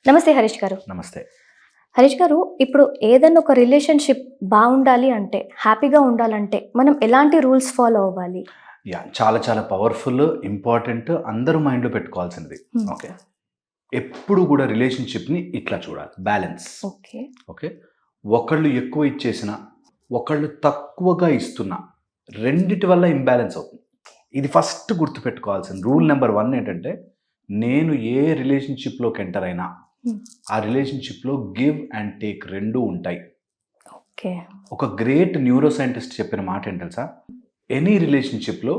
నమస్తే హరీష్ గారు. నమస్తే. హరీష్ గారు, ఇప్పుడు ఏదైనా ఒక రిలేషన్‌షిప్ బావుండాలి అంటే, హ్యాపీగా ఉండాలంటే మనం ఎలాంటి రూల్స్ ఫాలో అవ్వాలి? చాలా చాలా పవర్‌ఫుల్, ఇంపార్టెంట్ అందరూ మైండ్‌లో పెట్టుకోవాల్సింది. హ్మ్. ఓకే. ఎప్పుడు కూడా రిలేషన్‌షిప్‌ని ఇట్లా చూడాలి. బ్యాలెన్స్. ఓకే. ఓకే. ఒకళ్ళు ఎక్కువ ఇచ్చేసినా, ఒకళ్ళు తక్కువగా ఇస్తున్నా రెండిటి వల్ల ఇంబాలెన్స్ అవుతుంది. ఇది ఫస్ట్ గుర్తుపెట్టుకోవాల్సిన రూల్ నెంబర్ 1 ఏంటంటే, నేను ఏ రిలేషన్‌షిప్‌లోకి ఎంటర్ అయినా హ్మ్. ఆ రిలేషన్‌షిప్‌లో గివ్ అండ్ టేక్ 2 ఉంటాయి. ఓకే. ఒక గ్రేట్ న్యూరో సైంటిస్ట్ చెప్పిన మాట ఏంటి తెలుసా? ఎనీ రిలేషన్‌షిప్‌లో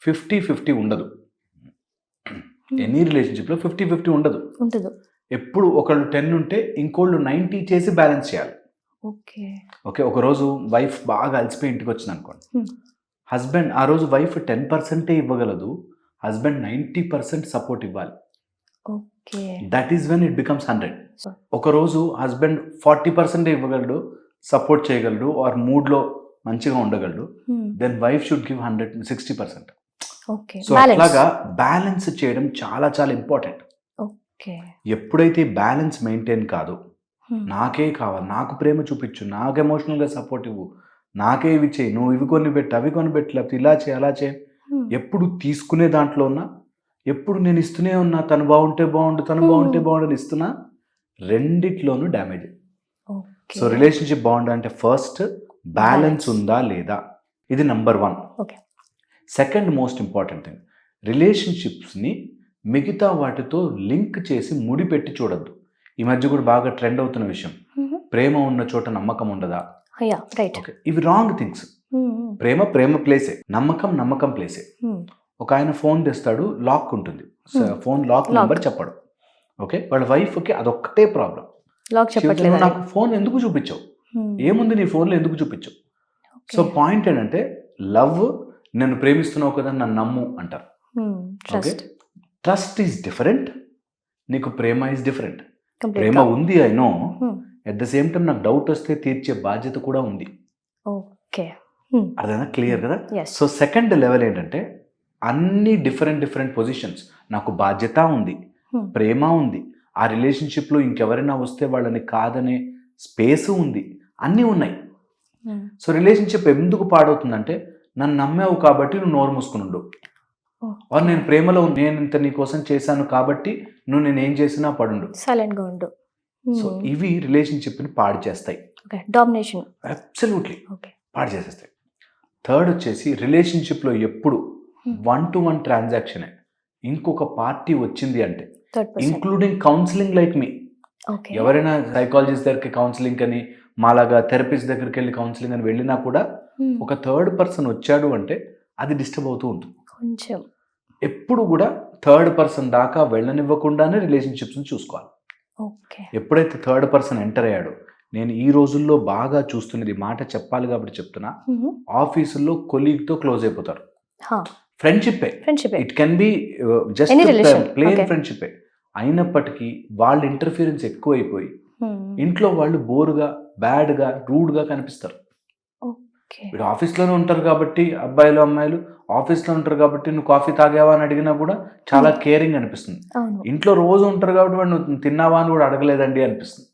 50-50 ఉండదు. ఎనీ రిలేషన్‌షిప్‌లో 50-50 ఉండదు. ఉంటదు. ఎప్పుడు ఒకళ్ళు 10 ఉంటే ఇంకోళ్ళు 90 చేసి బ్యాలెన్స్ చేయాలి. ఓకే. ఓకే. ఒకరోజు వైఫ్ బాగా అలసిపోయి ఇంటికొచ్చిందనుకోండి. హ్మ్. హస్బెండ్ ఆ రోజు వైఫ్ 10% ఇవ్వగలదు. హస్బెండ్ 90% సపోర్ట్ ఇవ్వాలి. Okay. That is when it becomes 100. So ఒకరోజు హస్బెండ్ 40% ఇవ్వగలడు, సపోర్ట్ చేయగలడు ఆర్ మూడ్‌లో మంచిగా ఉండగలడు. Hmm. Then wife should give 60%. Okay. So అట్లాగా బ్యాలెన్స్ చేయడం చాలా చాలా ఇంపార్టెంట్. ఓకే. ఎప్పుడైతే బ్యాలెన్స్ మెయింటైన్ కాదో, హ్మ్. నాకే కావాలి, నాకు ప్రేమ చూపించు, నాకు ఎమోషనల్‌గా సపోర్ట్ ఇవ్వు, నాకే ఇవి చెయ్యి, నువ్వు ఇవి కొనిపెట్టు, అవి కొనిపెట్టు, లేకపోతే ఇలా చేయి, అలా చేయి. హ్మ్. ఎప్పుడు తీసుకునే దాంట్లో ఉన్నా, ఎప్పుడు నేను ఇస్తూనే ఉన్నా, తను బాగుంటే బాగుండు, తను బాగుంటే బాగుండు అని ఇస్తున్నా, రెండిట్లోనూ డ్యామేజ్. ఓకే. సో రిలేషన్‌షిప్ బాగుండాలంటే ఫస్ట్ బ్యాలెన్స్ ఉందా లేదా? ఇది number 1. Okay. Second most important thing, రిలేషన్షిప్స్ని మిగతా వాటితో లింక్ చేసి ముడిపెట్టి చూడొద్దు. ఈ మధ్య కూడా బాగా ట్రెండ్ అవుతున్న విషయం, హుహు. ప్రేమ ఉన్న చోట నమ్మకం ఉండదా? యాహ్! రైట్. ఓకే. ఇవి రాంగ్ థింగ్స్. హ్మ్. హ్మ్. ప్రేమ ప్లేసే, నమ్మకం ప్లేసే. హ్మ్. ఒక ఆయన ఫోన్ తెస్తాడు, లాక్ ఉంటుంది, ఫోన్ లాక్ నెంబర్ చెప్పడు. ఓకే. వాళ్ళ వైఫ్కి అదొక్కటే ప్రాబ్లం. లాక్ చెప్పట్లేదు. నాకు ఫోన్ ఎందుకు చూపించావు, ఏముంది నీ ఫోన్లో ఎందుకు చూపించావు? సో పాయింట్ ఏంటంటే, లవ్, నన్ను ప్రేమిస్తున్నావు కదా, నన్ను నమ్ము అంటారు. ఓకే. ట్రస్ట్ ఈజ్ డిఫరెంట్, నీకు ప్రేమ ఈజ్ డిఫరెంట్. ప్రేమ ఉంది I know, at the same time నాకు డౌట్ వస్తే తీర్చే బాధ్యత కూడా ఉంది. ఓకే. అదేనా క్లియర్ కదా? Yes. సో సెకండ్ లెవెల్ ఏంటంటే, అన్ని డిఫరెంట్ పొజిషన్స్, నాకు బాధ్యత ఉంది, ప్రేమ ఉంది, ఆ రిలేషన్షిప్లో ఇంకెవరైనా వస్తే వాళ్ళని కాదనే స్పేసు ఉంది, అన్నీ ఉన్నాయి. సో రిలేషన్షిప్ ఎందుకు పాడవుతుందంటే, నన్ను నమ్మావు కాబట్టి నువ్వు నోరు మూసుకుని ఉండు, ఆర్ నేను ప్రేమలో నేను ఇంత నీ కోసం చేశాను కాబట్టి నువ్వు నేను ఏం చేసినా పడుండు, సైలెంట్‌గా ఉండు. సో ఇవి రిలేషన్షిప్ని పాడు చేస్తాయి. ఓకే. డామినేషన్. Absolutely okay. పాడు చేసేస్తాయి. థర్డ్ వచ్చేసి, రిలేషన్షిప్లో ఎప్పుడు 1-to-1 ట్రాన్సాక్షనే. ఇంకొక పార్టీ వచ్చింది అంటే, third person. Including counselling like me. Okay. ఎవరైనా సైకాలజిస్ట్ దగ్గరికి కౌన్సిలింగ్ అని, మాలాగా థెరపిస్ట్ దగ్గరికి వెళ్ళి కౌన్సిలింగ్ అని వెళ్ళినా కూడా ఒక థర్డ్ పర్సన్ వచ్చాడు అంటే అది డిస్టర్బ్ అవుతూ ఉంటుంది. కొంచెం ఎప్పుడు కూడా థర్డ్ పర్సన్ దాకా వెళ్ళనివ్వకుండానే రిలేషన్షిప్స్ని చూసుకోవాలి. ఓకే. ఎప్పుడైతే థర్డ్ పర్సన్ ఎంటర్ అయ్యాడో, నేను ఈ రోజుల్లో బాగా చూస్తున్నది, మాట చెప్పాలి కాబట్టి చెప్తున్నా, ఆఫీసుల్లో కొలీగ్తో క్లోజ్ అయిపోతారు. ఫ్రెండ్షిప్పే, it can be just plain ఫ్రెండ్షిప్పే, అయినప్పటికీ వాళ్ళ ఇంటర్ఫియరెన్స్ ఎక్కువైపోయి ఇంట్లో వాళ్ళు బోరుగా, బ్యాడ్గా, రూడ్గా కనిపిస్తారు. వీడు ఆఫీస్లోనే ఉంటారు కాబట్టి, అబ్బాయిలు అమ్మాయిలు ఆఫీస్లో ఉంటారు కాబట్టి, నువ్వు కాఫీ తాగావా అని అడిగినా కూడా చాలా కేరింగ్ అనిపిస్తుంది. ఇంట్లో రోజు ఉంటారు కాబట్టి వాడు నువ్వు తిన్నావా అని కూడా అడగలేదండి అనిపిస్తుంది.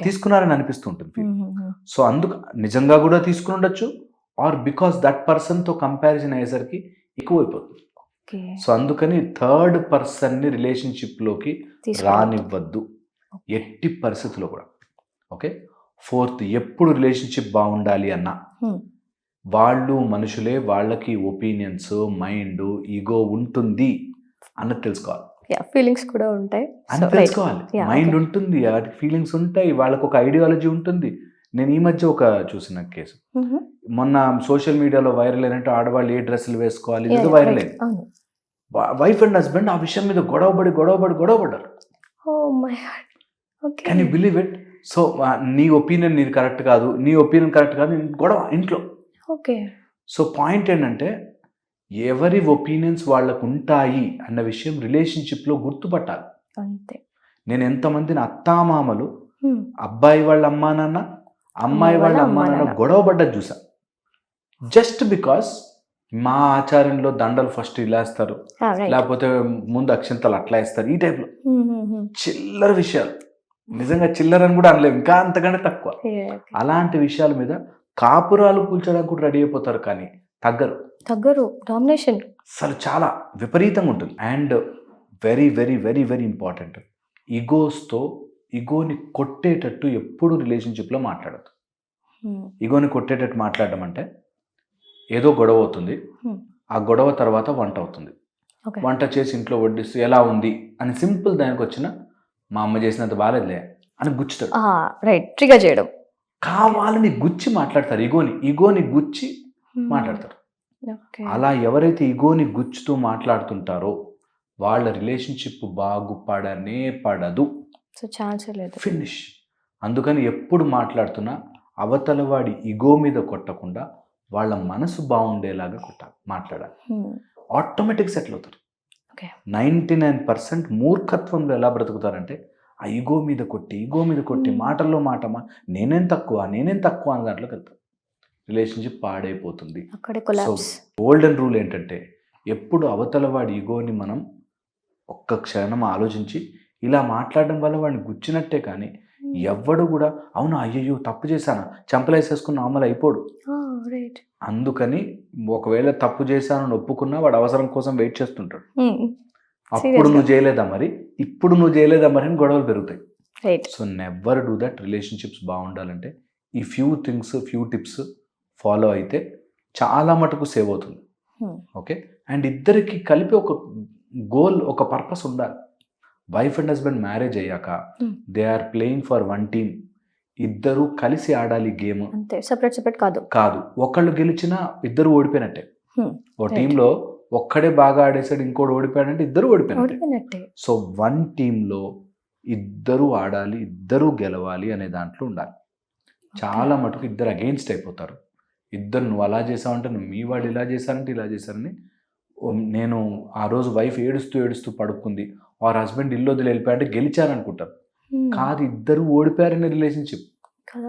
తీసుకున్నారని అనిపిస్తుంటుంది. సో అందుకు నిజంగా కూడా తీసుకుని ఉండొచ్చు, ఆర్ బికాస్ దట్ పర్సన్తో కంపారిజన్ అయ్యేసరికి ఎక్కువైపోతుంది. సో అందుకని థర్డ్ పర్సన్ని రిలేషన్షిప్లోకి రానివ్వద్దు ఎట్టి పరిస్థితుల్లో కూడా. ఓకే. ఫోర్త్, ఎప్పుడు రిలేషన్షిప్ బాగుండాలి అన్నా, వాళ్ళు మనుషులే, వాళ్ళకి ఒపీనియన్స్, మైండ్, ఈగో ఉంటుంది అన్నది తెలుసుకోవాలి. ఫీలింగ్స్ కూడా ఉంటాయి అని తెలుసుకోవాలి. మైండ్ ఉంటుంది, ఫీలింగ్స్ ఉంటాయి, వాళ్ళకు ఒక ఐడియాలజీ ఉంటుంది. నేను ఈ మధ్య ఒక చూసిన కేసు, మొన్న సోషల్ మీడియాలో వైరల్ అయినట్టు, ఆడవాళ్ళు ఏ డ్రెస్సులు వేసుకోవాలి ఇది వైరల్ అయింది. వైఫ్ అండ్ హస్బెండ్ ఆ విషయం మీద గొడవపడ్డారు. Can you believe it? So నీ ఒపీనియన్ నీది కరెక్ట్ కాదు, నీ ఒపీనియన్ కరెక్ట్ కాదు, గొడవ ఇంట్లో. ఓకే. సో పాయింట్ ఏంటంటే, ఎవరి ఒపీనియన్స్ వాళ్ళకు ఉంటాయి అన్న విషయం రిలేషన్షిప్లో గుర్తుపట్టాలి. అంతే. నేను ఎంతమందిని అత్తామామలు, అబ్బాయి వాళ్ళ అమ్మా నాన్న, అమ్మాయి వాళ్ళ అమ్మా నాన్న గొడవపడ్డది చూసా, జస్ట్ బికాస్ మా ఆచారంలో దండలు ఫస్ట్ ఇలా వేస్తారు, లేకపోతే ముందు అక్షంతలు అట్లా వేస్తారు, ఈ టైప్లో చిల్లర విషయాలు. నిజంగా చిల్లర అని కూడా అనలేము, ఇంకా అంతకంటే తక్కువ. అలాంటి విషయాల మీద కాపురాలు కూల్చడానికి కూడా రెడీ అయిపోతారు, కానీ తగ్గరు. డామినేషన్ అసలు చాలా విపరీతంగా ఉంటుంది. And very very very very important, ఈగోని కొట్టేటట్టు ఎప్పుడు రిలేషన్షిప్లో మాట్లాడదు. ఈగోని కొట్టేటట్టు మాట్లాడడం అంటే ఏదో గొడవ అవుతుంది, ఆ గొడవ తర్వాత వంట అవుతుంది, వంట చేసి ఇంట్లో వడ్డిస్తూ ఎలా ఉంది అని సింపుల్ దానికి వచ్చిన మా అమ్మ చేసినంత బాగాలేదులే అని గుచ్చుతాడు. రైట్, ట్రిగర్ చేయడం, కావాలని గుచ్చి మాట్లాడతారు. ఈగోని గుచ్చి మాట్లాడతారు. అలా ఎవరైతే ఈగోని గుచ్చుతూ మాట్లాడుతుంటారో వాళ్ళ రిలేషన్షిప్ బాగుపడనే పడదు, ఫినిష్. అందుకని ఎప్పుడు మాట్లాడుతున్నా అవతల వాడి ఈగో మీద కొట్టకుండా వాళ్ళ మనసు బాగుండేలాగా మాట్లాడాలి. ఆటోమేటిక్ సెటిల్ అవుతారు. 99% మూర్ఖత్వంలో ఎలా బ్రతుకుతారంటే ఆ ఈగో మీద కొట్టి మాటల్లో మాట నేనేం తక్కువ అనే దాంట్లోకి వెళ్తారు. రిలేషన్షిప్ పాడైపోతుంది. సో గోల్డెన్ రూల్ ఏంటంటే ఎప్పుడు అవతల వాడి ఈగోని మనం ఒక్క క్షణం ఆలోచించి ఇలా మాట్లాడడం వల్ల వాడిని గుచ్చినట్టే, కానీ ఎవ్వడు కూడా అవును అయ్యయ్యో తప్పు చేశానా చంపలేసేసుకున్న అమలు అయిపోడు. అందుకని ఒకవేళ తప్పు చేశానని ఒప్పుకున్నా వాడు అవసరం కోసం వెయిట్ చేస్తుంటాడు. అప్పుడు నువ్వు చేయలేదా మరి, ఇప్పుడు నువ్వు చేయలేదా మరి అని గొడవలు పెరుగుతాయి. So never do that. Relationships బాగుండాలంటే ఈ ఫ్యూ టిప్స్ ఫాలో అయితే చాలా మటుకు సేవ్ అవుతుంది. ఓకే, అండ్ ఇద్దరికి కలిపి ఒక గోల్, ఒక పర్పస్ ఉండాలి. వైఫ్ అండ్ హస్బెండ్ మ్యారేజ్ అయ్యాక they are playing for one team. ఇద్దరు కలిసి ఆడాలి గేమ్, సెపరేట్ కాదు. ఒకళ్ళు గెలిచినా ఇద్దరు ఓడిపోయినట్టే. ఓ టీంలో ఒక్కడే బాగా ఆడేసాడు, ఇంకోటి ఓడిపోయాడంటే ఇద్దరు ఓడిపోయినట్టే. సో వన్ టీంలో ఇద్దరు ఆడాలి, ఇద్దరు గెలవాలి అనే దాంట్లో ఉండాలి. చాలా మటుకు ఇద్దరు అగెయిన్స్ట్ అయిపోతారు. ఇద్దరు నువ్వు అలా చేసావంటే నువ్వు, మీ వాడు ఇలా చేశారంటే ఇలా చేశారని. నేను ఆ రోజు వైఫ్ ఏడుస్తూ పడుకుంది, వారు హస్బెండ్ ఇల్లు వదిలి వెళ్ళిపోయారంటే గెలిచారనుకుంటారు. కాదు, ఇద్దరు ఓడిపోయారనే రిలేషన్షిప్,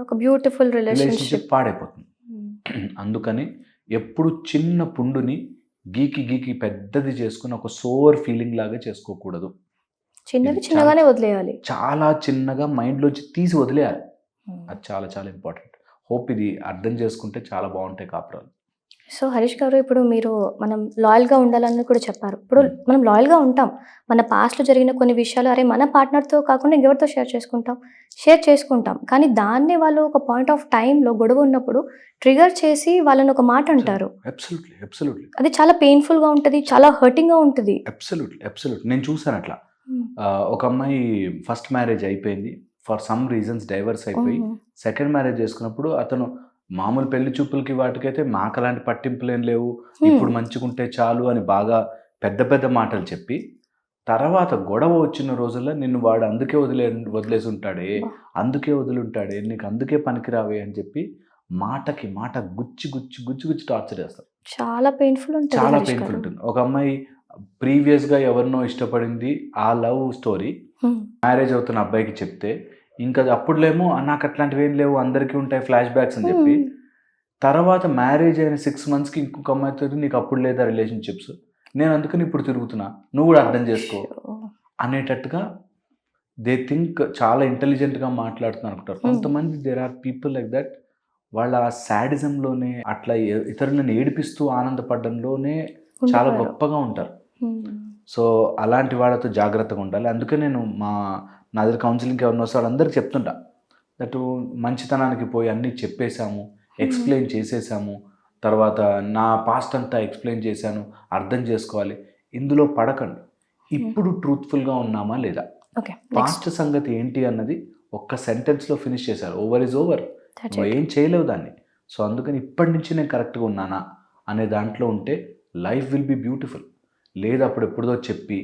ఒక బ్యూటిఫుల్ రిలేషన్షిప్ పాడైపోతుంది. అందుకని ఎప్పుడు చిన్న పుండుని గీకి పెద్దది చేసుకుని ఒక సోవర్ ఫీలింగ్ లాగా చేసుకోకూడదు. చిన్నగానే వదిలేయాలి, చాలా చిన్నగా మైండ్లోంచి తీసి వదిలేయాలి. అది చాలా చాలా ఇంపార్టెంట్. హోప్ ఇది అర్థం చేసుకుంటే చాలా బాగుంటాయి కాపురాలు. సో హరీష్ గారు, ఇప్పుడు మీరు మనం లాయల్గా ఉండాలని కూడా చెప్పారు. ఇప్పుడు మనం లాయల్గా ఉంటాం, మన పాస్ట్లో జరిగిన కొన్ని విషయాలు అరే మన పార్ట్నర్తో కాకుండా ఇంకెవరితో షేర్ చేసుకుంటాం, కానీ దాన్ని వాళ్ళు ఒక పాయింట్ ఆఫ్ టైంలో గొడవ ఉన్నప్పుడు ట్రిగర్ చేసి వాళ్ళని ఒక మాట అంటారు. అబ్సల్యూట్లీ అది చాలా పెయిన్ఫుల్గా ఉంటుంది, చాలా హర్టింగ్గా ఉంటుంది. అబ్సల్యూట్లీ నేను చూసాను అట్లా. ఒక అమ్మాయి ఫస్ట్ మ్యారేజ్ అయిపోయింది, ఫర్ సమ్ రీజన్స్ డైవర్స్ అయిపోయి సెకండ్ మ్యారేజ్ చేసుకున్నప్పుడు అతను మామూలు పెళ్లి చూపులకి వాటికైతే మాకు అలాంటి పట్టింపులేం లేవు, ఇప్పుడు మంచిగుంటే చాలు అని బాగా పెద్ద మాటలు చెప్పి, తర్వాత గొడవ వచ్చిన రోజుల్లో నిన్ను వాడు అందుకే వదిలేసి ఉంటాడే, అందుకే వదిలింటాడే, నీకు అందుకే పనికిరావే అని చెప్పి మాటకి మాట గుచ్చి టార్చర్ చేస్తారు. చాలా పెయిన్ఫుల్ ఉంటుంది. ఒక అమ్మాయి ప్రీవియస్గా ఎవరినో ఇష్టపడింది, ఆ లవ్ స్టోరీ మ్యారేజ్ అవుతున్న అబ్బాయికి చెప్తే, ఇంకా అప్పుడులేమో నాకు అట్లాంటివి ఏం లేవు, అందరికీ ఉంటాయి ఫ్లాష్ బ్యాక్స్ అని చెప్పి, తర్వాత మ్యారేజ్ అయిన 6 monthsకి ఇంకొక అమ్మాయితో నీకు అప్పుడు లేదా రిలేషన్షిప్స్, నేను అందుకని ఇప్పుడు తిరుగుతున్నా, నువ్వు కూడా అర్థం చేసుకో అనేటట్టుగా దే థింక్ చాలా ఇంటెలిజెంట్గా మాట్లాడుతున్నారు అనుకుంటారు. కొంతమంది there are people like that. వాళ్ళ సాడిజంలోనే అట్లా ఇతరులను ఏడిపిస్తూ ఆనందపడడంలోనే చాలా గొప్పగా ఉంటారు. సో అలాంటి వాళ్ళతో జాగ్రత్తగా ఉండాలి. అందుకే నేను నా దగ్గర కౌన్సిలింగ్కి ఎవరిని వస్తే వాళ్ళందరికీ చెప్తుంటా, దట్ మంచితనానికి పోయి అన్నీ చెప్పేశాము, ఎక్స్ప్లెయిన్ చేసేసాము, తర్వాత నా పాస్ట్ అంతా ఎక్స్ప్లెయిన్ చేశాను, అర్థం చేసుకోవాలి, ఇందులో పడకండి. ఇప్పుడు ట్రూత్ఫుల్గా ఉన్నామా లేదా, పాస్ట్ సంగతి ఏంటి అన్నది ఒక్క సెంటెన్స్లో ఫినిష్ చేశారు. ఓవర్ ఈజ్ ఓవర్, ఏం చేయలేవు దాన్ని. సో అందుకని ఇప్పటి నుంచి నేను కరెక్ట్గా ఉన్నానా అనే దాంట్లో ఉంటే లైఫ్ విల్ బి బ్యూటిఫుల్. లేదు అప్పుడు ఎప్పుడుదో చెప్పి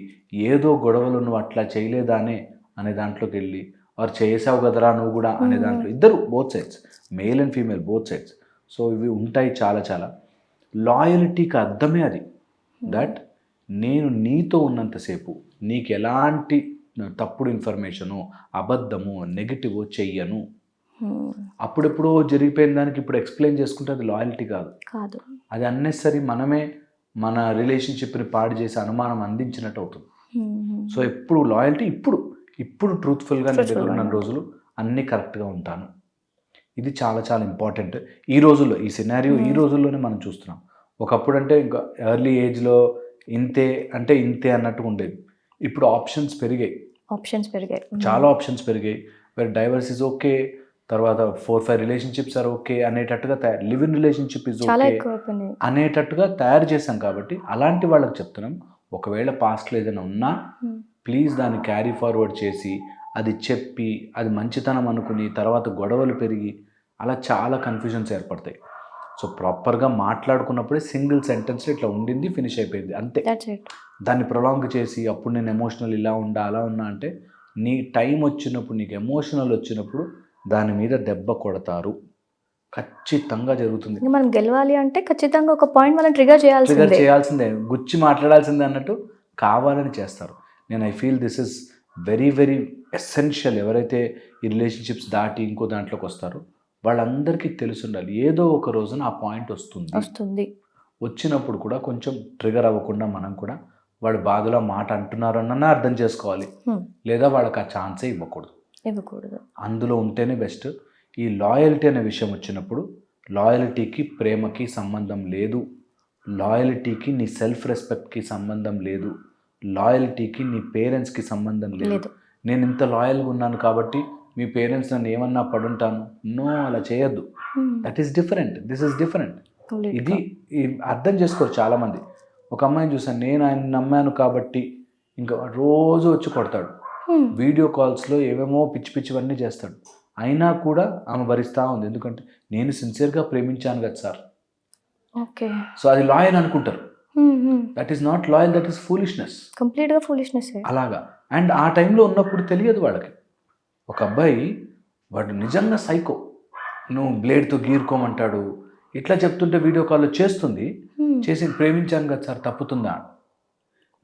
ఏదో గొడవలు నువ్వు అట్లా చేయలేదానే అనే దాంట్లోకి వెళ్ళి, వారు చేసావు కదరా నువ్వు కూడా అనే దాంట్లో, ఇద్దరు both sides, male and female both sides. So ఇవి ఉంటాయి చాలా. లాయల్టీకి అర్థమే అది, దట్ నేను నీతో ఉన్నంతసేపు నీకు ఎలాంటి తప్పుడు ఇన్ఫర్మేషను, అబద్ధము, నెగిటివ్ చెయ్యను. అప్పుడెప్పుడో జరిగిపోయిన దానికి ఇప్పుడు ఎక్స్ప్లెయిన్ చేసుకుంటే అది లాయల్టీ కాదు. అది అన్నెసరీ మనమే మన రిలేషన్షిప్ని పాడు చేసి అనుమానం అందించినట్టు అవుతుంది. సో ఎప్పుడు లాయల్టీ ఇప్పుడు ట్రూత్ఫుల్గా నేను దగ్గర ఉన్న రోజులు అన్నీ కరెక్ట్గా ఉంటాను. ఇది చాలా చాలా ఇంపార్టెంట్ ఈ రోజుల్లో. ఈ సినారియో ఈ రోజుల్లోనే మనం చూస్తున్నాం. ఒకప్పుడు అంటే ఇంకా ఎర్లీ ఏజ్లో ఇంతే అంటే ఇంతే అన్నట్టు ఉండేది. ఇప్పుడు ఆప్షన్స్ పెరిగాయి, చాలా ఆప్షన్స్ పెరిగాయి. వేర్ డైవర్స్ ఇస్ ఓకే, తర్వాత 4-5 రిలేషన్షిప్స్ ఆర్ ఓకే అనేటట్టుగా live in relationship is okay అనేటట్టుగా తయారు చేశాం. కాబట్టి అలాంటి వాళ్ళకి చెప్తున్నాం, ఒకవేళ పాస్ట్లో ఏదైనా ఉన్నా ప్లీజ్ దాన్ని క్యారీ ఫార్వర్డ్ చేసి అది చెప్పి అది మంచితనం అనుకుని తర్వాత గొడవలు పెరిగి అలా చాలా కన్ఫ్యూజన్స్ ఏర్పడతాయి. సో ప్రాపర్గా మాట్లాడుకున్నప్పుడే సింగిల్ సెంటెన్స్ ఇట్లా ఉండింది, ఫినిష్ అయిపోయింది అంతే. దాన్ని ప్రొలాంగ్ చేసి అప్పుడు నేను ఎమోషనల్ ఇలా ఉండా అలా ఉన్నా అంటే నీ టైం వచ్చినప్పుడు, నీకు ఎమోషనల్ వచ్చినప్పుడు దాని మీద దెబ్బ కొడతారు, ఖచ్చితంగా జరుగుతుంది. మనం గెలవాలి అంటే ఖచ్చితంగా ఒక పాయింట్ మనం ట్రిగర్ చేయాల్సిందే, గుచ్చి మాట్లాడాల్సిందే అన్నట్టు కావాలని చేస్తారు. నేను I feel this is very very essential. ఎవరైతే ఈ రిలేషన్షిప్స్ దాటి ఇంకో దాంట్లోకి వస్తారో వాళ్ళందరికీ తెలిసి ఉండాలి, ఏదో ఒక రోజున ఆ పాయింట్ వస్తుంది. వచ్చినప్పుడు కూడా కొంచెం ట్రిగర్ అవ్వకుండా మనం కూడా వాడు బాధలో మాట అంటున్నారు అన్న అర్థం చేసుకోవాలి, లేదా వాళ్ళకి ఆ ఛాన్సే ఇవ్వకూడదు. అందులో ఉంటేనే బెస్ట్. ఈ లాయల్టీ అనే విషయం వచ్చినప్పుడు లాయల్టీకి ప్రేమకి సంబంధం లేదు, లాయల్టీకి నీ సెల్ఫ్ రెస్పెక్ట్కి సంబంధం లేదు, లాయల్టీకి నీ పేరెంట్స్కి సంబంధం లేదు. నేను ఇంత లాయల్గా ఉన్నాను కాబట్టి మీ పేరెంట్స్ నన్ను ఏమన్నా పడుంటాను, నో, అలా చేయొద్దు. That is different, this is different. ఇది అర్థం చేసుకోరు చాలామంది. ఒక అమ్మాయిని చూసాను, నేను ఆయన నమ్మాను కాబట్టి ఇంకా రోజు వచ్చి కొడతాడు, వీడియో కాల్స్లో ఏమేమో పిచ్చి పిచ్చివన్నీ చేస్తాడు, అయినా కూడా ఆమె భరిస్తూ ఉంది. ఎందుకంటే నేను సిన్సియర్గా ప్రేమించాను కదా సార్. ఓకే, సో అది లాయల్ అనుకుంటారు. That is not loyal, that is foolishness, కంప్లీట్గా ఫూలిష్నెస్ అలాగా. అండ్ ఆ టైంలో ఉన్నప్పుడు తెలియదు వాళ్ళకి. ఒక అబ్బాయి వాడు నిజంగా సైకో, నువ్వు బ్లేడ్తో గీరుకోమంటాడు, ఇట్లా చెప్తుంటే వీడియో కాల్లో చేస్తుంది, చేసి ప్రేమించాను కదా సార్ తప్పుతుందా,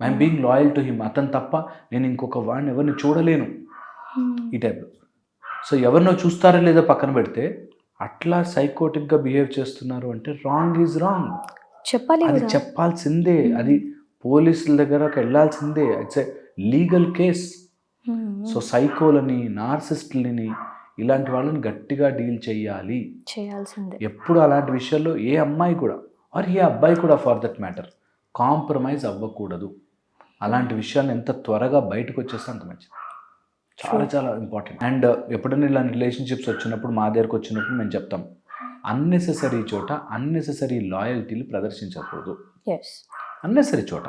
I'm being loyal to him, అతను తప్ప నేను ఇంకొక వాడిని ఎవరిని చూడలేను, ఈ టైప్లో. సో ఎవరినో చూస్తారో లేదో పక్కన పెడితే అట్లా సైకోటిక్గా బిహేవ్ చేస్తున్నారు అంటే రాంగ్ ఈజ్ రాంగ్, అది చెప్పాల్సిందే, అది పోలీసుల దగ్గరకు వెళ్ళాల్సిందే, it's a legal case. So సైకోలని, నార్సిస్టులని, ఇలాంటి వాళ్ళని గట్టిగా డీల్ చేయాల్సిందే. ఎప్పుడు అలాంటి విషయాల్లో ఏ అమ్మాయి కూడా ఆర్ ఏ అబ్బాయి కూడా ఫర్ దట్ మ్యాటర్ కాంప్రమైజ్ అవ్వకూడదు. అలాంటి విషయాలు ఎంత త్వరగా బయటకు వచ్చేస్తే అంత మంచిది, చాలా చాలా ఇంపార్టెంట్. అండ్ ఎప్పుడైనా ఇలాంటి రిలేషన్షిప్స్ వచ్చినప్పుడు మా దగ్గరకు వచ్చినప్పుడు మేము చెప్తాం, అన్నెసెసరీ చోట అన్నెసెసరీ లాయల్టీలు ప్రదర్శించకూడదు. అన్నెసరీ చోట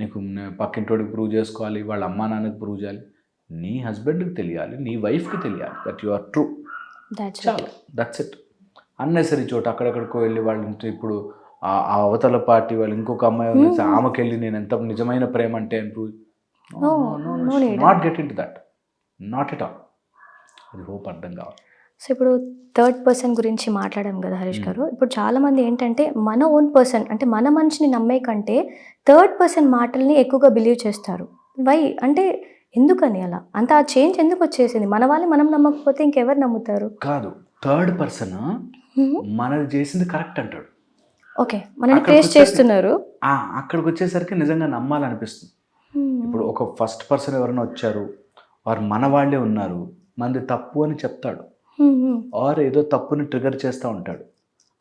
నీకు పక్కింటోడికి ప్రూవ్ చేసుకోవాలి, వాళ్ళ అమ్మా నాన్నకి ప్రూవ్ చేయాలి, నీ హస్బెండ్కి తెలియాలి, నీ వైఫ్కి తెలియాలి దట్ యు ఆర్ ట్రూ, చాలు, దట్స్ ఇట్. అన్నెసరీ చోట అక్కడెక్కడికో వెళ్ళి వాళ్ళు ఇప్పుడు ఆ అవతల పార్టీ వాళ్ళు ఇంకొక అమ్మాయి ఉంది, ఆమెకి వెళ్ళి నేను ఎంత నిజమైన ప్రేమ అంటే అని prove, not get in to that, not at all. అది హోప్ అర్థం కావాలి. సో ఇప్పుడు థర్డ్ పర్సన్ గురించి మాట్లాడాం కదా హరీష్ గారు. ఇప్పుడు చాలామంది ఏంటంటే మన ఓన్ పర్సన్ అంటే మన మనిషిని నమ్మే కంటే థర్డ్ పర్సన్ మాటల్ని ఎక్కువగా బిలీవ్ చేస్తారు. వై అంటే ఎందుకని అలా? అంత ఆ చేంజ్ ఎందుకు వచ్చేసింది? మన వాళ్ళని మనం నమ్మకపోతే ఇంకెవరు నమ్ముతారు? కాదు, థర్డ్ పర్సన్ మనది చేసింది కరెక్ట్ అంటాడు. ఓకే, మనల్ని టేస్ట్ చేస్తున్నారు. అక్కడికి వచ్చేసరికి నిజంగా నమ్మాలనిపిస్తుంది. ఇప్పుడు ఒక ఫస్ట్ పర్సన్ ఎవరైనా వచ్చారు, వారు మన వాళ్ళే ఉన్నారు, మనది తప్పు అని చెప్తాడు, ఆర్ ఏదో తప్పుని ట్రిగర్ చేస్తూ ఉంటాడు.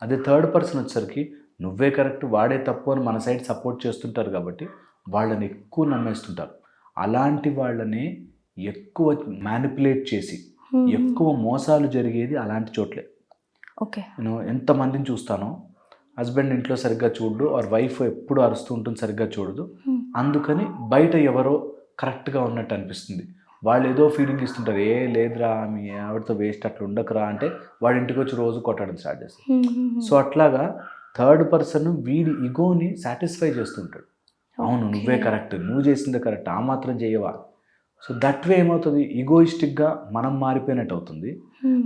అదే థర్డ్ పర్సన్ వచ్చేసరికి నువ్వే కరెక్ట్, వాడే తప్పు అని మన సైడ్ సపోర్ట్ చేస్తుంటారు కాబట్టి వాళ్ళని ఎక్కువ నమ్మేస్తుంటారు. అలాంటి వాళ్ళని ఎక్కువ మ్యానిపులేట్ చేసి ఎక్కువ మోసాలు జరిగేది అలాంటి చోట్లే. ఓకే, నేను ఎంతమందిని చూస్తానో, హస్బెండ్ ఇంట్లో సరిగ్గా చూడు, ఆర్ వైఫ్ ఎప్పుడు అరుస్తూ ఉంటుంది సరిగ్గా చూడదు, అందుకని బయట ఎవరో కరెక్ట్గా ఉన్నట్టు అనిపిస్తుంది. వాళ్ళు ఏదో ఫీలింగ్ ఇస్తుంటారు, ఏ లేదురా మీ ఆవిడతో వేస్ట్ అట్లా ఉండకురా అంటే వాడి ఇంటికి వచ్చి రోజు కొట్టడం స్టార్ట్ చేస్తారు. సో అట్లాగా థర్డ్ పర్సన్ వీడి ఈగోని సాటిస్ఫై చేస్తుంటాడు. అవును నువ్వే కరెక్ట్, నువ్వు చేసిందే కరెక్ట్, ఆ మాత్రం చేయవా. సో దట్ వే ఏమవుతుంది, ఈగోయిస్టిక్గా మనం మారిపోయినట్టు అవుతుంది.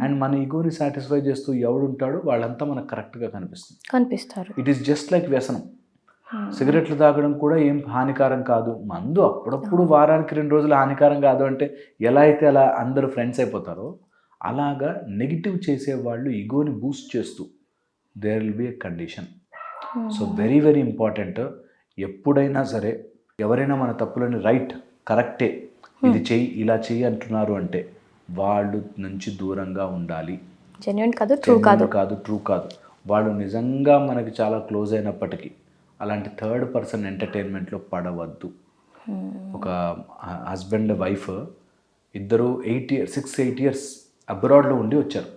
అండ్ మన ఈగోని సాటిస్ఫై చేస్తూ ఎవడుంటాడో వాళ్ళంతా మనకు కరెక్ట్గా కనిపిస్తారు. ఇట్ ఈస్ జస్ట్ లైక్ వ్యసనం. సిగరెట్లు తాగడం కూడా ఏం హానికారం కాదు, మందు అప్పుడప్పుడు వారానికి 2 రోజులు హానికారం కాదు అంటే ఎలా అయితే అలా అందరూ ఫ్రెండ్స్ అయిపోతారో అలాగా నెగిటివ్ చేసేవాళ్ళు ఈగోని బూస్ట్ చేస్తూ there will be a condition. So very very important. ఎప్పుడైనా సరే ఎవరైనా మన తప్పులని రైట్ కరెక్టే ఇది చెయ్యి ఇలా చెయ్యి అంటున్నారు అంటే వాళ్ళు నుంచి దూరంగా ఉండాలి. జెన్యున్ కాదు, ట్రూ కాదు, ట్రూ కాదు. వాళ్ళు నిజంగా మనకి చాలా క్లోజ్ అయినప్పటికీ అలాంటి థర్డ్ పర్సన్ ఎంటర్టైన్మెంట్లో పడవద్దు. ఒక హస్బెండ్ వైఫ్ ఇద్దరు 6-8 ఇయర్స్ అబ్రాడ్లో ఉండి వచ్చారు.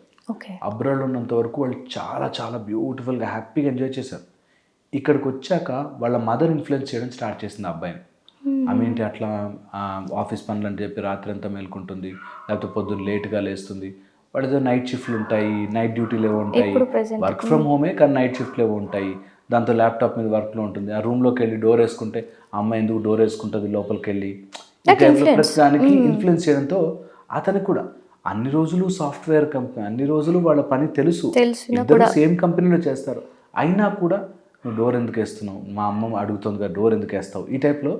అబ్రాడ్లో ఉన్నంత వరకు వాళ్ళు చాలా చాలా బ్యూటిఫుల్గా హ్యాపీగా ఎంజాయ్ చేశారు. ఇక్కడికి వచ్చాక వాళ్ళ మదర్ ఇన్ఫ్లుయెన్స్ చేయడం స్టార్ట్ చేసింది ఆ అబ్బాయిని. ఆమె ఏంటి అట్లా ఆఫీస్ పనులు అని చెప్పి రాత్రి అంతా మేల్కుంటుంది, లేకపోతే పొద్దున్న లేట్గా లేస్తుంది. వాడు ఏదో నైట్ షిఫ్ట్లు ఉంటాయి, నైట్ డ్యూటీలు ఏవో ఉంటాయి, వర్క్ ఫ్రమ్ హోమే కానీ నైట్ షిఫ్ట్లు ఏవో ఉంటాయి. దాంతో ల్యాప్టాప్ మీద వర్క్లో ఉంటుంది. ఆ రూమ్లోకి వెళ్ళి డోర్ వేసుకుంటే ఆ అమ్మాయి ఎందుకు డోర్ వేసుకుంటుంది లోపలికి వెళ్ళి, ప్రస్తుతానికి ఇన్ఫ్లుయెన్స్ చేయడంతో అతనికి కూడా అన్ని రోజులు సాఫ్ట్వేర్ కంపెనీ, అన్ని రోజులు వాళ్ళ పని తెలుసు, ఇద్దరు సేమ్ కంపెనీలో చేస్తారు, అయినా కూడా నువ్వు డోర్ ఎందుకు వేస్తున్నావు, మా అమ్మ అడుగుతుంది కదా డోర్ ఎందుకు వేస్తావు, ఈ టైప్లో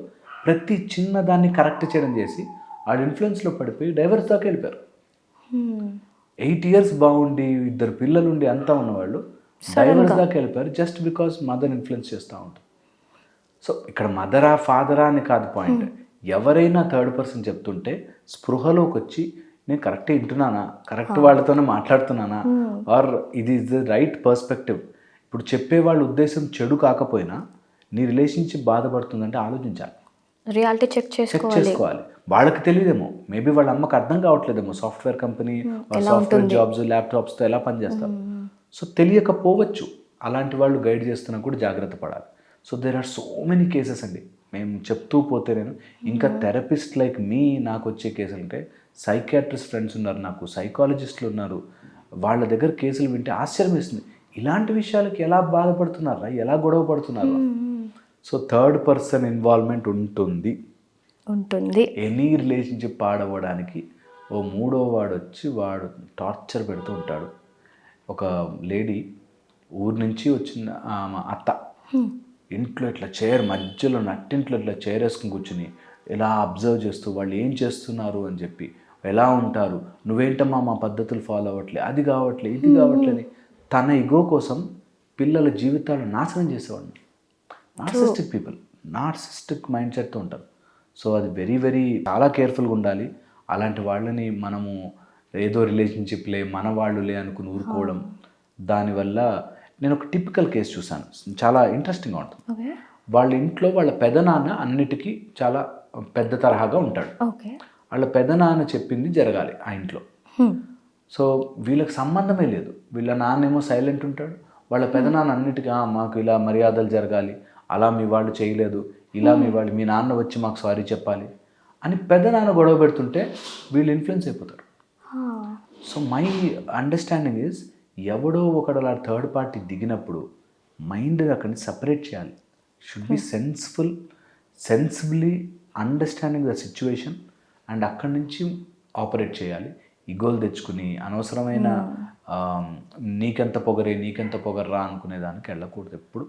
ప్రతి చిన్న దాన్ని కరెక్ట్ చేయడం చేసి వాడు ఇన్ఫ్లుయెన్స్లో పడిపోయి డైవర్స్ దాకా వెళ్ళిపోయారు. 8 ఇయర్స్ బాగుండి 2 పిల్లలుండి అంతా ఉన్నవాళ్ళు డైవర్స్ దాకా వెళ్ళిపోయారు జస్ట్ బికాస్ మదర్ ఇన్ఫ్లుయెన్స్ చేస్తూ ఉంటుంది. సో ఇక్కడ మదరా ఫాదరా అని కాదు పాయింట్. ఎవరైనా థర్డ్ పర్సన్ చెప్తుంటే స్పృహలోకి వచ్చి నేను కరెక్ట్ వింటున్నానా, కరెక్ట్ వాళ్ళతోనే మాట్లాడుతున్నానా, ఆర్ ఇది ఇస్ ద రైట్ పర్స్పెక్టివ్. ఇప్పుడు చెప్పే వాళ్ళ ఉద్దేశం చెడు కాకపోయినా నీ రిలేషన్షిప్ బాధపడుతుందంటే ఆలోచించాలి, రియాలిటీ చెక్ చేసుకోవాలి. వాళ్ళకి తెలియదేమో, మేబీ వాళ్ళ అమ్మకి అర్థం కావట్లేదేమో సాఫ్ట్వేర్ కంపెనీ, సాఫ్ట్వేర్ జాబ్స్, ల్యాప్టాప్స్తో ఎలా పనిచేస్తారు. సో తెలియకపోవచ్చు. అలాంటి వాళ్ళు గైడ్ చేస్తున్నా కూడా జాగ్రత్త పడాలి. So there are so many cases అండి. మేము చెప్తూ పోతే నేను ఇంకా థెరపిస్ట్ లైక్ మీ నాకు వచ్చే కేసులు అంటే సైకియాట్రిస్ట్ ఫ్రెండ్స్ ఉన్నారు, నాకు సైకాలజిస్టులు ఉన్నారు. వాళ్ళ దగ్గర కేసులు వింటే ఆశ్చర్యం వేస్తుంది. ఇలాంటి విషయాలకి ఎలా బాధపడుతున్నారా, ఎలా గొడవ పడుతున్నారా. సో థర్డ్ పర్సన్ ఇన్వాల్వ్మెంట్ ఉంటుంది. ఎనీ రిలేషన్షిప్ పాడవడానికి ఓ మూడో వాడు వచ్చి వాడు టార్చర్ పెడుతూ ఉంటాడు. ఒక లేడీ ఊరి నుంచి వచ్చిన అత్త ఇంట్లో ఇట్లా చైర్ మధ్యలో నట్టింట్లో ఇట్లా చైర్ వేసుకుని కూర్చుని ఇలా అబ్జర్వ్ చేస్తూ వాళ్ళు ఏం చేస్తున్నారు అని చెప్పి, ఎలా ఉంటారు, నువ్వేంటమ్మా మా పద్ధతులు ఫాలో అవ్వట్లే, అది కావట్లే, ఇది కావట్లేదు, తన ఇగో కోసం పిల్లల జీవితాలు నాశనం చేసేవాడిని. నార్సిస్టిక్ పీపుల్, నార్సిస్టిక్ మైండ్ సెట్తో ఉంటారు. సో అది వెరీ వెరీ చాలా కేర్ఫుల్గా ఉండాలి. అలాంటి వాళ్ళని మనము ఏదో రిలేషన్షిప్లే మన వాళ్ళులే అనుకుని ఊరుకోవడం, దానివల్ల నేను ఒక టిపికల్ కేసు చూశాను, చాలా ఇంట్రెస్టింగ్గా ఉంటుంది. వాళ్ళ ఇంట్లో వాళ్ళ పెదనాన్న అన్నిటికీ చాలా పెద్ద తరహాగా ఉంటాడు. వాళ్ళ పెదనాన్న చెప్పింది జరగాలి ఆ ఇంట్లో. సో వీళ్ళకి సంబంధమే లేదు. వీళ్ళ నాన్నేమో సైలెంట్ ఉంటాడు, వాళ్ళ పెదనాన్న అన్నిటికీ మాకు ఇలా మర్యాదలు జరగాలి, అలా మీ వాళ్ళు చేయలేదు, ఇలా మీ నాన్న వచ్చి మాకు సారీ చెప్పాలి అని పెదనాన్న గొడవ పెడుతుంటే వీళ్ళు ఇన్ఫ్లుయెన్స్ అయిపోతారు. సో మై అండర్స్టాండింగ్ ఈజ్ ఎవడో ఒకడు అలా థర్డ్ పార్టీ దిగినప్పుడు మైండ్ అక్కడిని సపరేట్ చేయాలి. Should be sensibly understanding the situation and అక్కడి నుంచి ఆపరేట్ చేయాలి. ఇగోలు తెచ్చుకుని అనవసరమైన నీకెంత పొగర్రా అనుకునే దానికి వెళ్ళకూడదు ఎప్పుడు.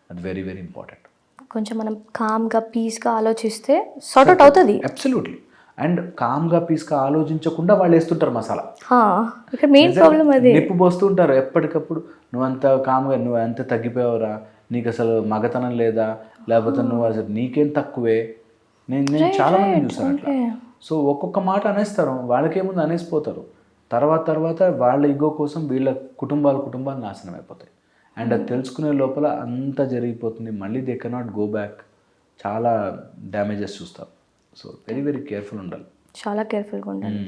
అది వెరీ వెరీ ఇంపార్టెంట్. కొంచెం మనం కామ్గా పీస్గా ఆలోచిస్తే సార్ట్ అవుట్ అవుతుంది. అబ్సల్యూట్లీ. అండ్ కామ్గా పీస్గా ఆలోచించకుండా వాళ్ళు వేస్తుంటారు మసాలా. ఇక్కడ మెయిన్ ప్రాబ్లం అది. నిప్పు పోస్తుంటారు ఎప్పటికప్పుడు. నువ్వంత కామ్గా, నువ్వు ఎంత తగ్గిపోయావురా, నీకు అసలు మగతనం లేదా, లేకపోతే నువ్వు అసలు నీకేం తక్కువే. నేను చాలా మంది చూసాను అట్లా. సో ఒక్కొక్క మాట అనేస్తారు, వాళ్ళకేముందు అనేసిపోతారు. తర్వాత వాళ్ళ ఈగో కోసం వీళ్ళ కుటుంబాలు నాశనం అయిపోతాయి. అండ్ అది తెలుసుకునే లోపల అంతా జరిగిపోతుంది. మళ్ళీ దే కెనాట్ గో బ్యాక్. చాలా డ్యామేజెస్ చూస్తారు. సో వెరీ వెరీ కేర్ఫుల్ ఉండాలి, చాలా కేర్ఫుల్గా ఉండాలి.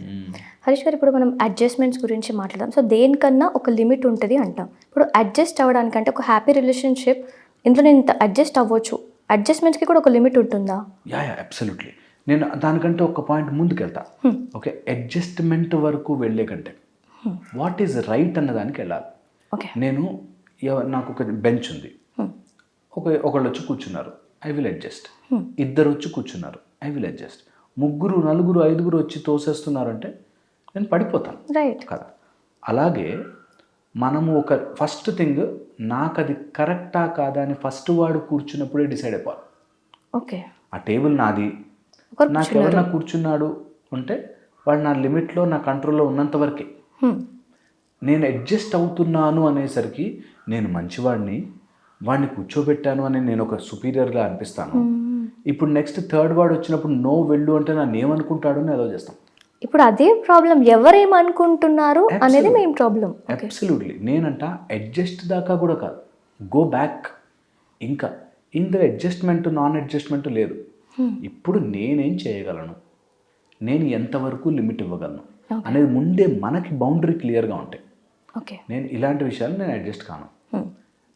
హరీష్ గారు, ఇప్పుడు మనం అడ్జస్ట్మెంట్స్ గురించి మాట్లాడదాం. సో దేనికన్నా ఒక లిమిట్ ఉంటుంది అంటాం. ఇప్పుడు అడ్జస్ట్ అవ్వడానికంటే ఒక హ్యాపీ రిలేషన్షిప్ ఇందులో నేను అడ్జస్ట్ అవ్వచ్చు, అడ్జస్ట్మెంట్స్కి కూడా ఒక లిమిట్ ఉంటుందా? Yeah absolutely. నేను దానికంటే ఒక పాయింట్ ముందుకు వెళ్తా. ఓకే, అడ్జస్ట్మెంట్ వరకు వెళ్ళే కంటే వాట్ ఈజ్ రైట్ అన్నదానికి వెళ్ళాలి. నేను నాకు ఒక బెంచ్ ఉంది, ఒకళ్ళు వచ్చి కూర్చున్నారు, ఐ విల్ అడ్జస్ట్. ఇద్దరు వచ్చి కూర్చున్నారు, ఐ విల్ అడ్జస్ట్. 3, 4, 5 వచ్చి తోసేస్తున్నారంటే నేను పడిపోతాను, రైట్ కదా. అలాగే మనము ఒక ఫస్ట్ థింగ్, నాకు అది కరెక్టా కాదా అని ఫస్ట్ వాడు కూర్చున్నప్పుడే డిసైడ్ అయిపోవాలి. ఓకే, ఆ టేబుల్ నాది, నాకు ఎవరైనా కూర్చున్నాడు అంటే వాడు నా లిమిట్లో, నా కంట్రోల్లో ఉన్నంత వరకే. నేను అడ్జస్ట్ అవుతున్నాను అనేసరికి నేను మంచివాడిని, వాడిని కూర్చోబెట్టాను అని నేను ఒక సుపీరియర్గా అనిపిస్తాను. ఇప్పుడు నెక్స్ట్ థర్డ్ వాడు వచ్చినప్పుడు నో వెళ్ళు అంటే నన్ను ఏమనుకుంటాడో అని అలో చేస్తాం. ఇప్పుడు అదే ప్రాబ్లం, ఎవరేమనుకుంటున్నారు అనేది మెయిన్ ప్రాబ్లం. అబ్సల్యూట్లీ. నేనంట అడ్జస్ట్ దాకా కూడా కాదు, గో బ్యాక్. ఇంకా ఇందులో అడ్జస్ట్మెంట్ నాన్ అడ్జస్ట్మెంట్ లేదు. ఇప్పుడు నేనేం చేయగలను, నేను ఎంతవరకు లిమిట్ ఇవ్వగలను అనేది ముందే మనకి బౌండరీ క్లియర్గా ఉంటాయి. నేను ఇలాంటి విషయాలు నేను అడ్జస్ట్ కాను.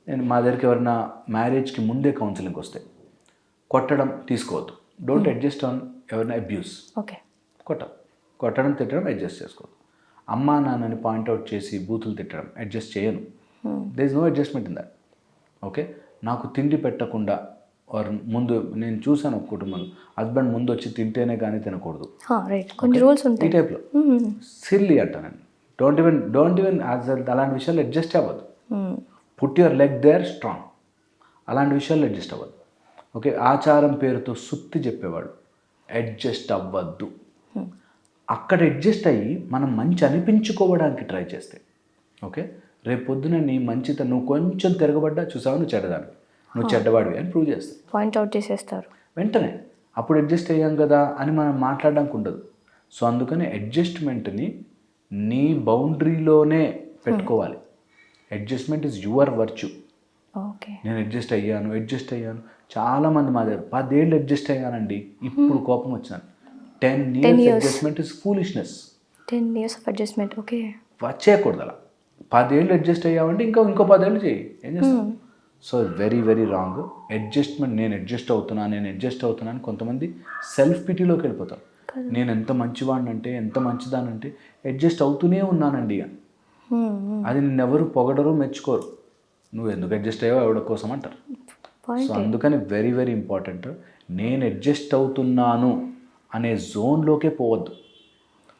నేను మా దగ్గరికి ఎవరైనా మ్యారేజ్కి ముందే కౌన్సిలింగ్కి వస్తే కొట్టడం తీసుకోవద్దు. డోంట్ అడ్జస్ట్ ఆన్ ఎవరైనా అబ్యూస్. కొట్టడం తిట్టడం అడ్జస్ట్ చేసుకోవద్దు. అమ్మా నాన్నని పాయింట్అవుట్ చేసి బూతులు తిట్టడం అడ్జస్ట్ చేయను. There is no adjustment in that. Okay, నాకు తిండి పెట్టకుండా వారు ముందు, నేను చూసాను ఒక కుటుంబంలో హస్బెండ్ ముందు వచ్చి తింటేనే కానీ తినకూడదు, కొన్ని రూల్స్ ఉంటాయి ఈ టైప్లో. సిల్లీ అంటానండి. డోంట్ ఈవెన్ అలాంటి విషయాలు అడ్జస్ట్ అవ్వద్దు. Put your leg there strong. అలాంటి విషయాలు అడ్జస్ట్ అవ్వద్దు. ఓకే, ఆచారం పేరుతో సుత్తి చెప్పేవాడు అడ్జస్ట్ అవ్వద్దు. అక్కడ అడ్జస్ట్ అయ్యి మనం మంచి అనిపించుకోవడానికి ట్రై చేస్తే, ఓకే, రేపు పొద్దున నీ మంచిత నువ్వు కొంచెం తిరగబడ్డా చూసావు నువ్వు చెడ్డదాన్ని, నువ్వు చెడ్డవాడివి అని ప్రూవ్ చేస్తావు, పాయింట్అవుట్ చేసేస్తారు వెంటనే. అప్పుడు అడ్జస్ట్ అయ్యాం కదా అని మనం మాట్లాడడానికి ఉండదు. సో అందుకని అడ్జస్ట్మెంట్ని నీ బౌండరీలోనే పెట్టుకోవాలి. Adjustment is your virtue. నేను అడ్జస్ట్ అయ్యాను. చాలామంది మా దగ్గర 10 ఏళ్ళు అడ్జస్ట్ అయ్యానండి, ఇప్పుడు కోపం వచ్చినాను. 10 years adjustment is foolishness. 10 years of adjustment. Okay, వచ్చేయకూడదు అలా. 10 ఏళ్ళు అడ్జస్ట్ అయ్యామంటే ఇంకో 10 ఏళ్ళు చేయి, ఏం చేస్తాం? So very very wrong. Adjustment, నేను అడ్జస్ట్ అవుతున్నాను కొంతమంది సెల్ఫ్ పిటీలోకి వెళ్ళిపోతారు. నేను ఎంత మంచివాడినంటే, ఎంత మంచిదానంటే అడ్జస్ట్ అవుతూనే ఉన్నానండి అని. అది నిన్నెవరు పొగడరు, మెచ్చుకోరు. నువ్వు ఎందుకు అడ్జస్ట్ అయ్యావో ఎవరి కోసం అంటారు. సో అందుకని వెరీ వెరీ ఇంపార్టెంట్, నేను అడ్జస్ట్ అవుతున్నాను అనే జోన్లోకే పోవద్దు.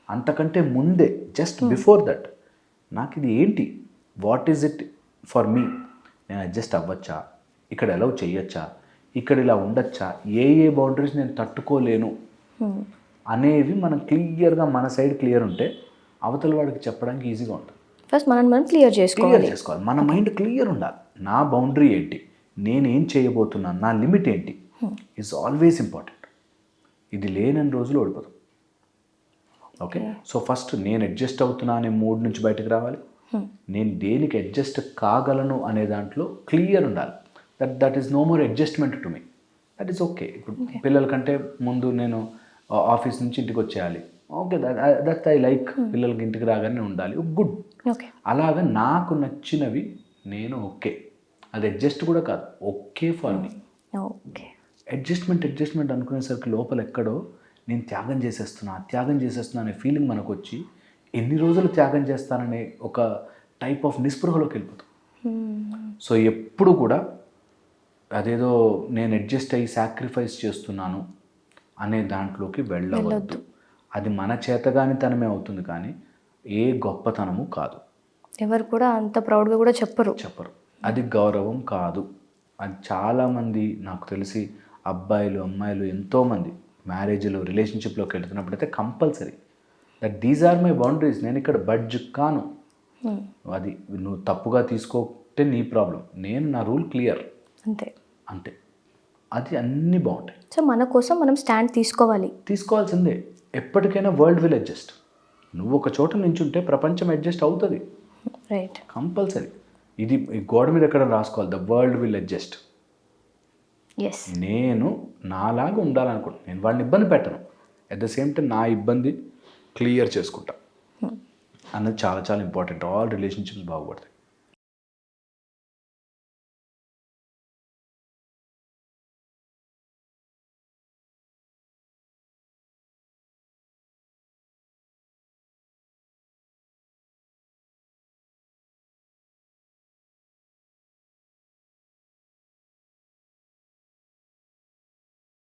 అంతకంటే ముందే, జస్ట్ బిఫోర్ దట్, నాకు ఇది ఏంటి, what is it for me, నేను అడ్జస్ట్ అవ్వచ్చా, ఇక్కడ అలౌ చేయొచ్చా, ఇక్కడ ఇలా ఉండొచ్చా, ఏ బౌండరీస్ నేను తట్టుకోలేను అనేవి మనం క్లియర్గా, మన సైడ్ క్లియర్ ఉంటే అవతల వాడికి చెప్పడానికి ఈజీగా ఉంటుంది. ఫస్ట్ మనం క్లియర్ చేసుకోవాలి. మన మైండ్ క్లియర్ ఉండాలి. నా బౌండరీ ఏంటి, నేనేం చేయబోతున్నాను, నా లిమిట్ ఏంటి ఈజ్ ఆల్వేస్ ఇంపార్టెంట్. ఇది లేనన్ని రోజులు ఓడిపోతాం. ఓకే, సో ఫస్ట్ నేను అడ్జస్ట్ అవుతున్నా అనే మూడ్ నుంచి బయటకు రావాలి. నేను దేనికి అడ్జస్ట్ కాగలను అనే దాంట్లో క్లియర్ ఉండాలి. That is no more adjustment to me, that is okay. ఇప్పుడు పిల్లల కంటే ముందు నేను ఆఫీస్ నుంచి ఇంటికి వచ్చేయాలి, ఓకే, దట్ ఐ లైక్. పిల్లలకి ఇంటికి రాగానే ఉండాలి, గుడ్. అలాగా నాకు నచ్చినవి నేను ఓకే, అది అడ్జస్ట్ కూడా కాదు, ఓకే ఫర్ మీ. అడ్జస్ట్మెంట్ అనుకునేసరికి లోపల ఎక్కడో నేను త్యాగం చేసేస్తున్నా అనే ఫీలింగ్ మనకు వచ్చి ఎన్ని రోజులు త్యాగం చేస్తాననే ఒక టైప్ ఆఫ్ నిస్పృహలోకి వెళ్ళిపోతాం. సో ఎప్పుడు కూడా అదేదో నేను అడ్జస్ట్ అయ్యి సాక్రిఫైస్ చేస్తున్నాను అనే దాంట్లోకి వెళ్ళవద్దు. అది మన చేతగానితనమే అవుతుంది, కానీ ఏ గొప్పతనము కాదు. ఎవరు కూడా అంత ప్రౌడ్గా కూడా చెప్పరు. అది గౌరవం కాదు. అది చాలామంది నాకు తెలిసి అబ్బాయిలు అమ్మాయిలు ఎంతోమంది మ్యారేజ్లో రిలేషన్షిప్లోకి వెళ్తున్నప్పుడైతే compulsory that these are my boundaries, నేను ఇక్కడ బడ్జ్ కాను. అది నువ్వు తప్పుగా తీసుకోతే నీ ప్రాబ్లం, నేను నా రూల్ క్లియర్, అంతే. అది అన్నీ బాగుంటాయి. సో మన కోసం మనం స్టాండ్ తీసుకోవాల్సిందే. ఎప్పటికైనా వరల్డ్ విల్ అడ్జస్ట్. నువ్వు ఒక చోట నించుంటే ప్రపంచం అడ్జస్ట్ అవుతుంది, రైట్, కంపల్సరీ. ఇది గోడ మీద ఎక్కడ రాసుకోవాలి, ద వరల్డ్ విల్ అడ్జస్ట్. నేను నాలాగా ఉండాలనుకుంటున్నాను, నేను వాడిని ఇబ్బంది పెట్టను, అట్ ద సేమ్ టైం నా ఇబ్బంది క్లియర్ చేసుకుంటా అన్నది చాలా చాలా ఇంపార్టెంట్. ఆల్ రిలేషన్షిప్స్ బాగుపడతాయి.